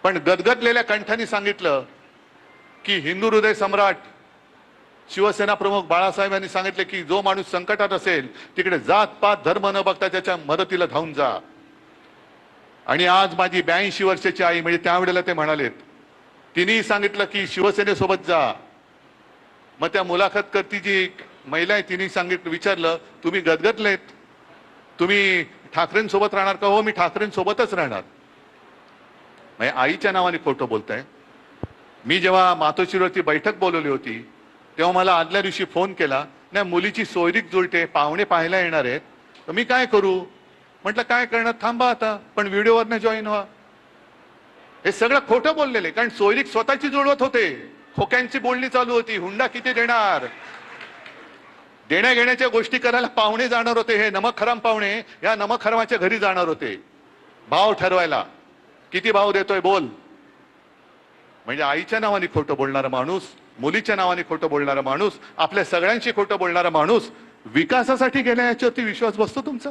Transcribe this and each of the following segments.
पण गदगदलेल्या कंठाने सांगितलं की हिंदू हृदय सम्राट शिवसेना प्रमुख बाळासाहेबांनी सांगितले की जो माणूस संकटात असेल तिकडे जात पात धर्म न बघता त्याच्या मदतीला धावून जा. आणि आज माझी 82 वर्षाची आई, म्हणजे त्यावेळेला ते म्हणालेत, तिने सांगितलं की शिवसेनेसोबत जा. मग त्या मुलाखत करती जी महिला आहे तिने सांगितलं, विचारलं तुम्ही गदगदलेत, तुम्ही ठाकरेंसोबत राहणार का? हो, मी ठाकरेंसोबतच राहणार. म्हणजे आईच्या नावाने खोटं बोलताय. मी जेव्हा मातोश्रीवरती बैठक बोलवली होती तेव्हा मला आदल्या दिवशी फोन केला, नाही मुलीची सोयरीक जुळते, पाहुणे पाहायला येणार आहेत, तर मी काय करू? म्हटलं काय करणार, थांबा आता, पण व्हिडिओवरनं जॉईन व्हा. हे सगळं खोटं बोललेले, कारण सोयरीक स्वतःची जुळवत होते. खोक्यांची बोलणी चालू होती, हुंडा किती देणार, देण्या घेण्याच्या गोष्टी करायला पाहुणे जाणार होते. हे नमक हराम पाहुणे या नमक हरामाच्या घरी जाणार होते भाव ठरवायला, किती भाव देतोय बोल. म्हणजे आईच्या नावाने खोटं बोलणारा माणूस, मुलीच्या नावाने खोटं बोलणारा माणूस, आपल्या सगळ्यांशी खोटं बोलणारा माणूस विकासासाठी गेला याच्यावरती विश्वास बसतो तुमचा?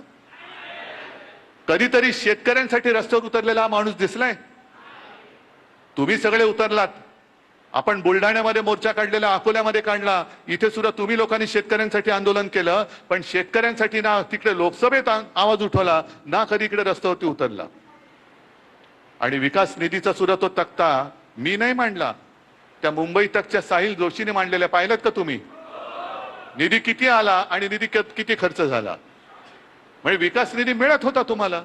कधीतरी शेतकऱ्यांसाठी रस्त्यावर उतरलेला हा माणूस दिसलाय? तुम्ही सगळे उतरलात. आपण बुलढाण्यामध्ये मोर्चा काढलेला, अकोल्यामध्ये काढला, इथे सुद्धा तुम्ही लोकांनी शेतकऱ्यांसाठी आंदोलन केलं, पण शेतकऱ्यांसाठी ना तिकडे लोकसभेत आवाज उठवला ना कधी इकडे रस्त्यावरती उतरला. आणि विकास निधीचा सुद्धा तो तक्ता मी नाही मांडला, त्या मुंबई तकच्या साहिल जोशीने मांडलेल्या, पाहिलं का तुम्ही? निधी किती आला आणि निधी किती खर्च झाला. म्हणजे विकास निधी मिळत होता तुम्हाला.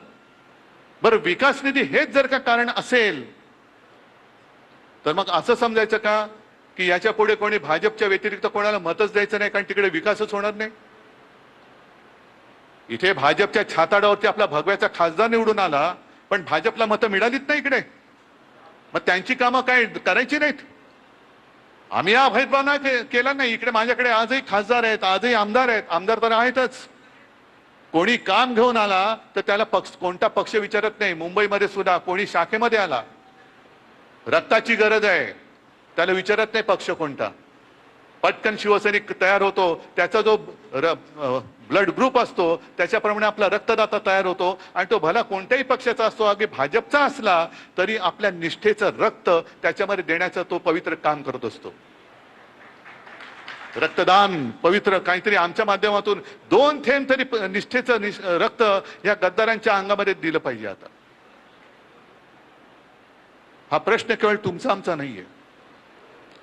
बरं, विकास निधी हेच जर का कारण असेल तर मग असं समजायचं का की याच्या पुढे कोणी भाजपच्या व्यतिरिक्त कोणाला मतच द्यायचं नाही, कारण तिकडे विकासच होणार नाही? इथे भाजपच्या छाताडावरती आपला भगव्याचा खासदार निवडून आला, पण भाजपला मतं मिळालीच नाही इकडे. मग त्यांची कामं काय करायची नाहीत? आम्ही हा भेदभाव केला नाही. इकडे माझ्याकडे आजही खासदार आहेत, आजही आमदार आहेत, आमदार तर आहेतच. कोणी काम घेऊन आला तर त्याला कोणता पक्ष विचारत नाही. मुंबईमध्ये सुद्धा कोणी शाखेमध्ये आला, रक्ताची गरज आहे, त्याला विचारत नाही पक्ष कोणता. पटकन शिवसैनिक तयार होतो, त्याचा जो ब्लड ग्रुप असतो त्याच्याप्रमाणे आपला रक्तदाता तयार होतो, आणि तो भला कोणत्याही पक्षाचा असतो, अगदी भाजपचा असला तरी आपल्या निष्ठेचं रक्त त्याच्यामध्ये देण्याचं तो पवित्र काम करत असतो. रक्तदान पवित्र काहीतरी आमच्या माध्यमातून 2 थेंब तरी निष्ठेचं रक्त या गद्दारांच्या अंगामध्ये दिलं पाहिजे. आता हा प्रश्न केवळ तुमचा आमचा नाहीये.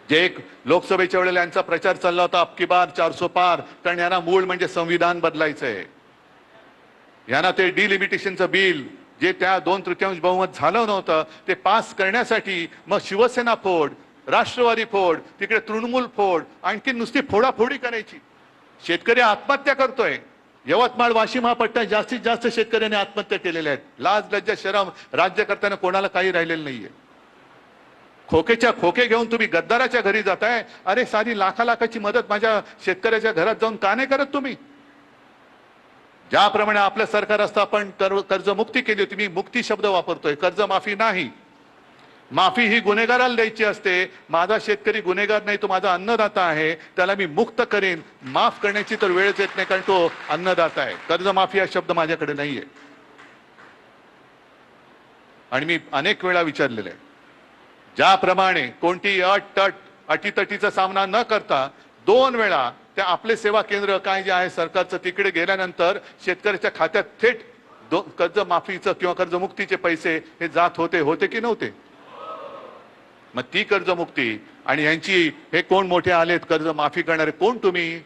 जे एक लोकसभेच्या वेळेला यांचा प्रचार चालला होता, अबकी बार 400 पार, कारण यांना मूळ म्हणजे संविधान बदलायचंय. यांना ते डिलिमिटेशनचं बिल जे त्या 2/3 बहुमत झालं नव्हतं ते पास करण्यासाठी मग शिवसेना फोड, राष्ट्रवादी फोड, तिकडे तृणमूल फोड, आणखी नुसती फोडाफोडी करायची. शेतकरी आत्महत्या करतोय. यवतमाळ वाशिम हा पट्टा जास्तीत जास्त शेतकऱ्यांनी आत्महत्या केलेल्या आहेत. लाज लज्जा शरम राज्य करताना कोणाला काही राहिलेलं नाहीये. खोकेच्या खोके घेऊन तुम्ही गद्दाराच्या घरी जाताय. अरे सारी लाखाची मदत माझ्या शेतकऱ्याच्या घरात जाऊन का नाही करत तुम्ही? ज्याप्रमाणे आपलं सरकार असतं आपण कर्जमुक्ती केली होती. मी मुक्ती शब्द वापरतोय, कर्जमाफी नाही. माफी ही गुन्हेगाराला द्यायची असते. माझा शेतकरी गुन्हेगार नाही, तो माझा अन्नदाता आहे, त्याला मी मुक्त करेन. माफ करण्याची तर वेळच येत नाही, कारण तो अन्नदाता आहे. कर्जमाफी हा शब्द माझ्याकडे नाहीये. आणि मी अनेक वेळा विचारलेलं आहे, ज्याप्रमाणे कोणती अटीतटीचा सामना न करता 2 वेळा त्या आपले सेवा केंद्र काय जे आहे सरकारचं तिकडे गेल्यानंतर शेतकऱ्याच्या खात्यात थेट कर्जमाफीचं किंवा कर्जमुक्तीचे पैसे हे जात होते की नव्हते? मग ती कर्जमुक्ती आणि यांची हे कोण मोठे आलेत कर्ज माफी करणारे, कोण तुम्ही?